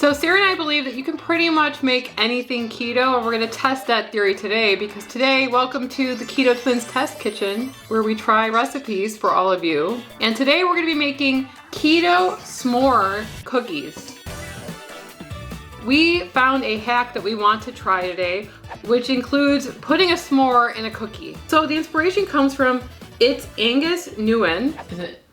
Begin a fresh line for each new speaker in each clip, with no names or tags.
So Sarah and I believe that you can pretty much make anything keto, and we're gonna test that theory today because today, welcome to the Keto Twins Test Kitchen, where we try recipes for all of you. And today we're gonna be making keto s'more cookies. We found a hack that we want to try today, which includes putting a s'more in a cookie. So the inspiration comes from It's Angus Nguyen.
Is it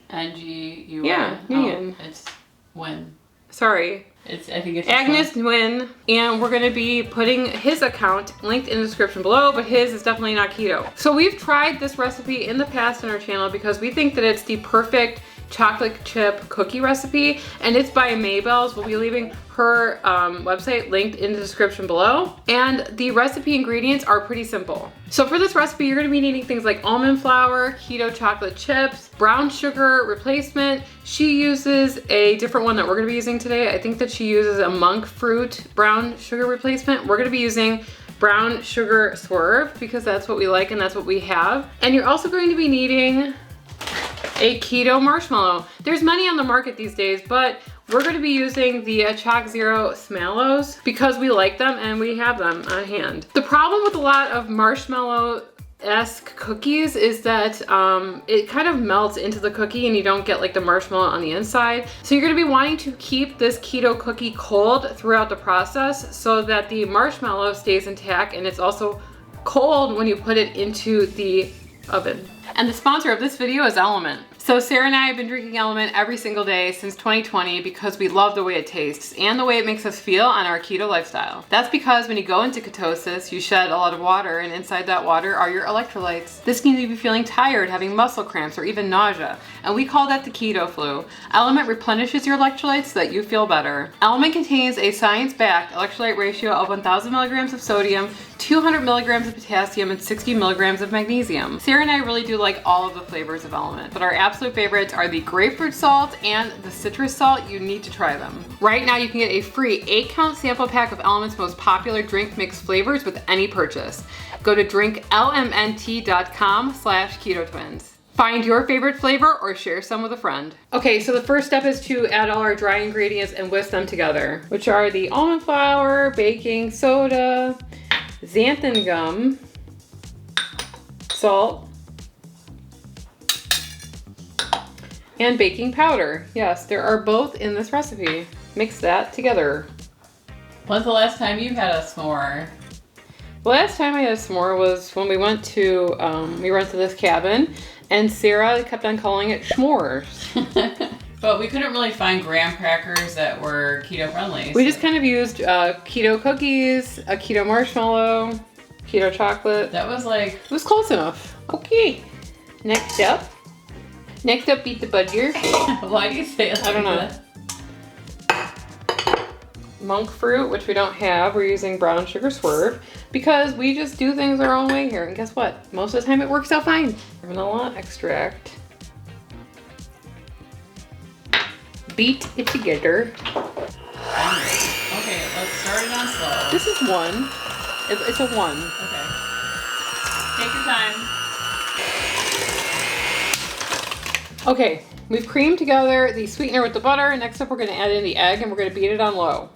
N-G-U-N?
Yeah, Nguyen.
Oh, it's when.
Sorry.
I think it's
Agnes Nguyen, and we're gonna be putting his account linked in the description below, but his is definitely not keto. So we've tried this recipe in the past on our channel because we think that it's the perfect chocolate chip cookie recipe, and it's by Mabel's. We'll be leaving her website linked in the description below, and the recipe ingredients are pretty simple. So for this recipe, you're gonna be needing things like almond flour, keto chocolate chips, brown sugar replacement. She uses a different one that we're gonna be using today. I think that she uses a monk fruit brown sugar replacement. We're gonna be using brown sugar swerve because that's what we like and that's what we have. And you're also going to be needing a keto marshmallow. There's many on the market these days, but we're gonna be using the Choc Zero Smallows because we like them and we have them on hand. The problem with a lot of marshmallow-esque cookies is that it kind of melts into the cookie and you don't get like the marshmallow on the inside. So you're gonna be wanting to keep this keto cookie cold throughout the process so that the marshmallow stays intact and it's also cold when you put it into the oven. And the sponsor of this video is Element. So Sarah and I have been drinking Element every single day since 2020 because we love the way it tastes and the way it makes us feel on our keto lifestyle. That's because when you go into ketosis, you shed a lot of water, and inside that water are your electrolytes. This can leave you feeling tired, having muscle cramps, or even nausea, and we call that the keto flu. Element replenishes your electrolytes so that you feel better. Element contains a science-backed electrolyte ratio of 1,000 milligrams of sodium, 200 milligrams of potassium, and 60 milligrams of magnesium. Sarah and I really do like all of the flavors of Element, but our absolute favorites are the grapefruit salt and the citrus salt. You need to try them. Right now you can get a free 8-count sample pack of Element's most popular drink mix flavors with any purchase. Go to drinklmnt.com/ketotwins. Find your favorite flavor or share some with a friend. Okay, so the first step is to add all our dry ingredients and whisk them together, which are the almond flour, baking soda, xanthan gum, salt, and baking powder. Yes, there are both in this recipe. Mix that together.
When's the last time you had a s'more?
The last time I had a s'more was when we went to this cabin, and Sarah kept on calling it s'mores.
But we couldn't really find graham crackers that were keto friendly.
We just kind of used keto cookies, a keto marshmallow, keto chocolate.
That was like...
It was close enough. Okay, next up, beat the butter.
Why do you say it like
I don't know.
that?
Monk fruit, which we don't have. We're using brown sugar swerve because we just do things our own way here. And guess what? Most of the time it works out fine. Vanilla extract. Beat it together.
Okay, let's start it on slow.
This is one. It's a one.
Okay. Take your time.
Okay, we've creamed together the sweetener with the butter. Next up, we're gonna add in the egg and we're gonna beat it on low.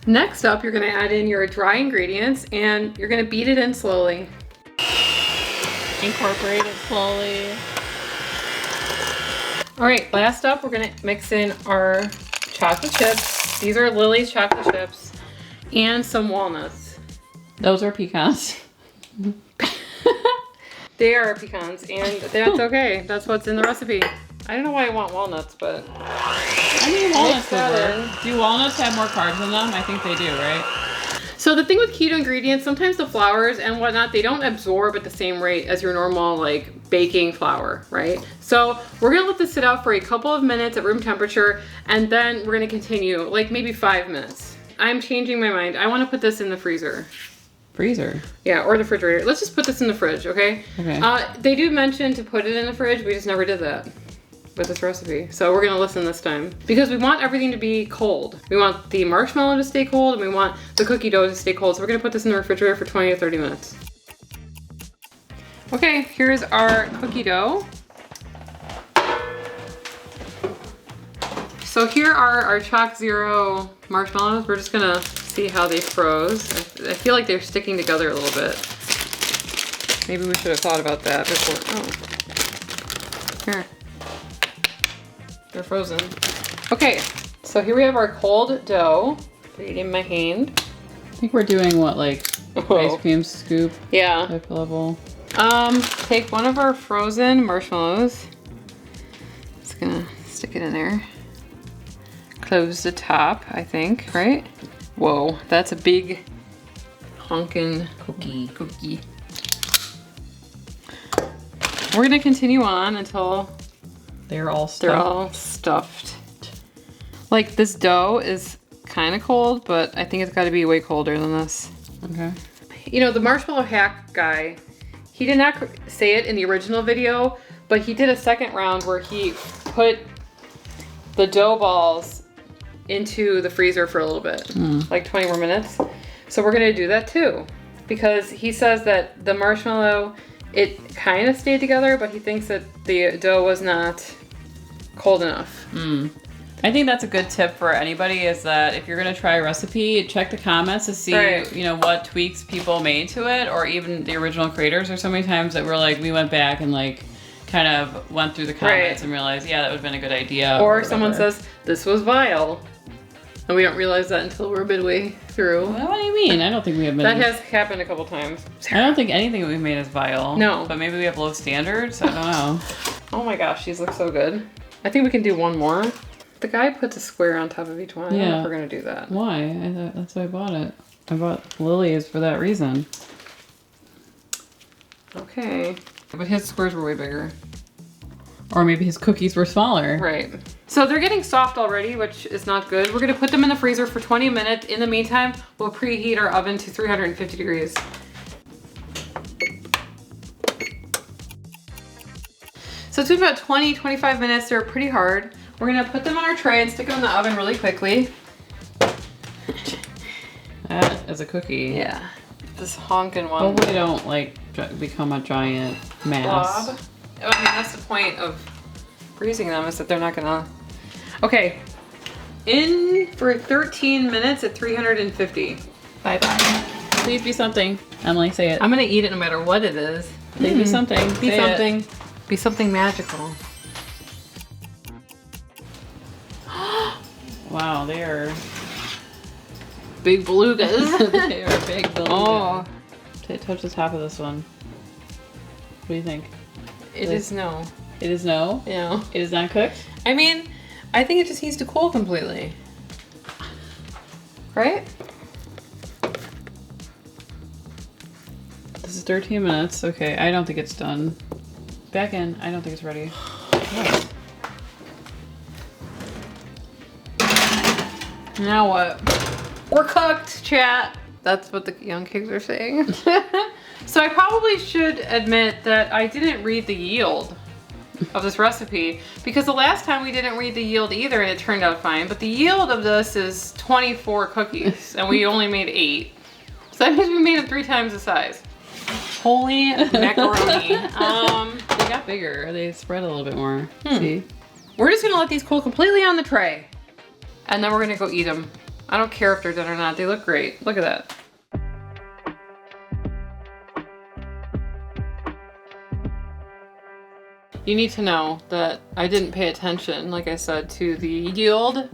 Next up, you're gonna add in your dry ingredients and you're gonna beat it in slowly.
Incorporate it slowly.
All right, last up, we're gonna mix in our chocolate chips. These are Lily's chocolate chips and some walnuts.
Those are pecans.
They are pecans, and that's okay. That's what's in the recipe. I don't know why I want walnuts, but
I mean, walnuts would work. Do walnuts have more carbs in them? I think they do, right?
So the thing with keto ingredients, sometimes the flours and whatnot, they don't absorb at the same rate as your normal like baking flour, right? So we're gonna let this sit out for a couple of minutes at room temperature, and then we're gonna continue, like maybe 5 minutes. I'm changing my mind. I wanna put this in the freezer.
Freezer?
Yeah, or the refrigerator. Let's just put this in the fridge, okay?
Okay.
They do mention to put it in the fridge, we just never did that with this recipe. So we're gonna listen this time. Because we want everything to be cold. We want the marshmallow to stay cold, and we want the cookie dough to stay cold. So we're gonna put this in the refrigerator for 20 to 30 minutes. Okay, here's our cookie dough. So here are our Chalk Zero marshmallows. We're just gonna see how they froze. I feel like they're sticking together a little bit. Maybe we should have thought about that before. Oh, here. They're frozen. Okay, so here we have our cold dough. Put it in my hand.
I think we're doing what, like ice cream scoop type level.
Take one of our frozen marshmallows. Just gonna stick it in there. Close the top, I think, right? Whoa, that's a big honkin' cookie. We're gonna continue on until
they're all
stuffed. Like this dough is kind of cold, but I think it's got to be way colder than this.
Okay.
You know, the marshmallow hack guy, he did not say it in the original video, but he did a second round where he put the dough balls into the freezer for a little bit, like 20 more minutes. So we're gonna do that too, because he says that the marshmallow, it kind of stayed together, but he thinks that the dough was not cold enough.
I think that's a good tip for anybody, is that if you're gonna try a recipe, check the comments to see, you know, what tweaks people made to it, or even the original creators. There's so many times that we're like, we went back and like kind of went through the comments and realized, yeah, that would have been a good idea.
Or someone says, this was vile. And we don't realize that until we're midway through.
Well, what do you mean? I don't think we have been.
That has happened a couple times.
I don't think anything that we've made is vile.
No.
But maybe we have low standards. I don't know.
Oh my gosh, these look so good. I think we can do one more. The guy puts a square on top of each one. I don't know if we're going to do that.
Why? I thought that's why I bought it. I bought Lily's for that reason.
Okay. But his squares were way bigger.
Or maybe his cookies were smaller.
Right. So they're getting soft already, which is not good. We're gonna put them in the freezer for 20 minutes. In the meantime, we'll preheat our oven to 350 degrees. So it's been about 20-25 minutes. They're pretty hard. We're gonna put them on our tray and stick them in the oven really quickly.
That is a cookie.
Yeah. This honkin' one.
Hopefully they don't like become a giant mass.
Blob. I mean, that's the point of freezing them, is that they're not gonna... Okay, in for 13 minutes at 350. Bye-bye.
Please be something. Emily, say it.
I'm gonna eat it no matter what it is.
Please be something.
Be
Say
something.
it.
Be something magical.
Wow, they are
big belugas.
they are big belugas.
Oh.
Touch the top of this one. What do you think?
It is no.
It is no?
No.
It is not cooked?
I mean, I think it just needs to cool completely. Right?
This is 13 minutes. Okay, I don't think it's done. Back in. I don't think it's ready. What?
Now what? We're cooked, chat. That's what the young kids are saying. So I probably should admit that I didn't read the yield of this recipe, because the last time we didn't read the yield either and it turned out fine, but the yield of this is 24 cookies and we only made 8. So that means we made them 3 times the size. Holy macaroni.
They got bigger. They spread a little bit more. See?
We're just gonna let these cool completely on the tray and then we're gonna go eat them. I don't care if they're done or not. They look great. Look at that. You need to know that I didn't pay attention, like I said, to the yield.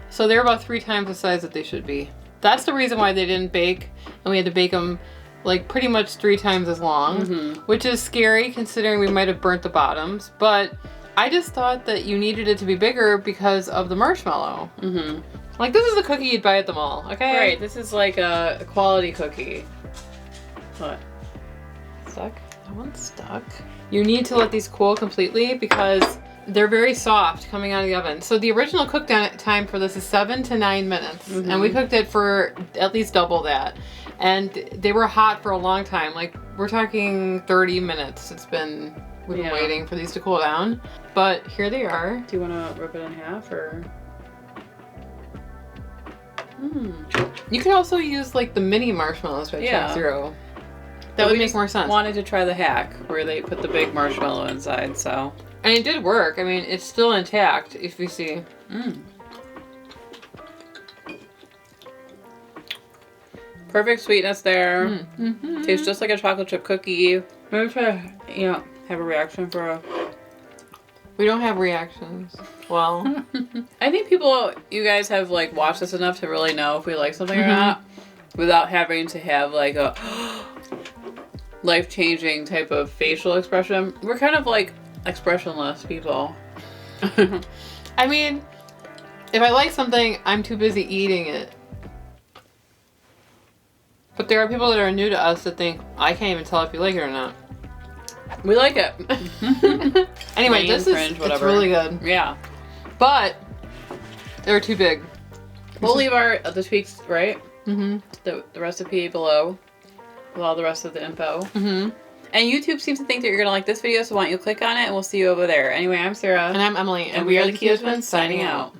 So they're about 3 times the size that they should be. That's the reason why they didn't bake, and we had to bake them like pretty much 3 times as long, which is scary considering we might have burnt the bottoms, but I just thought that you needed it to be bigger because of the marshmallow. Like, this is the cookie you'd buy at the mall, okay?
Right, this is like a quality cookie. What?
Stuck? That one's stuck. You need to let these cool completely because they're very soft coming out of the oven. So the original cook time for this is 7 to 9 minutes. And we cooked it for at least double that. And they were hot for a long time. Like, we're talking 30 minutes. We've been waiting for these to cool down. But here they are.
Do you want to rip it in half or?
You can also use like the mini marshmallows by Chalk Zero. That would make more sense.
Wanted to try the hack where they put the big marshmallow inside, so.
And it did work. I mean, it's still intact, if you see.
Perfect sweetness there. Tastes just like a chocolate chip cookie. Maybe try to, have a reaction for a...
We don't have reactions. Well.
I think you guys have like watched this enough to really know if we like something or not without having to have like a life-changing type of facial expression. We're kind of like expressionless people.
I mean, if I like something, I'm too busy eating it. But there are people that are new to us that think, I can't even tell if you like it or not.
We like it.
Anyway, this is it's really good.
Yeah.
But they're too big.
We'll leave the tweaks, right? The recipe below with all the rest of the info. And YouTube seems to think that you're going to like this video, so why don't you click on it and we'll see you over there. Anyway, I'm Sarah.
And I'm Emily.
And we are the Keto Twins signing out.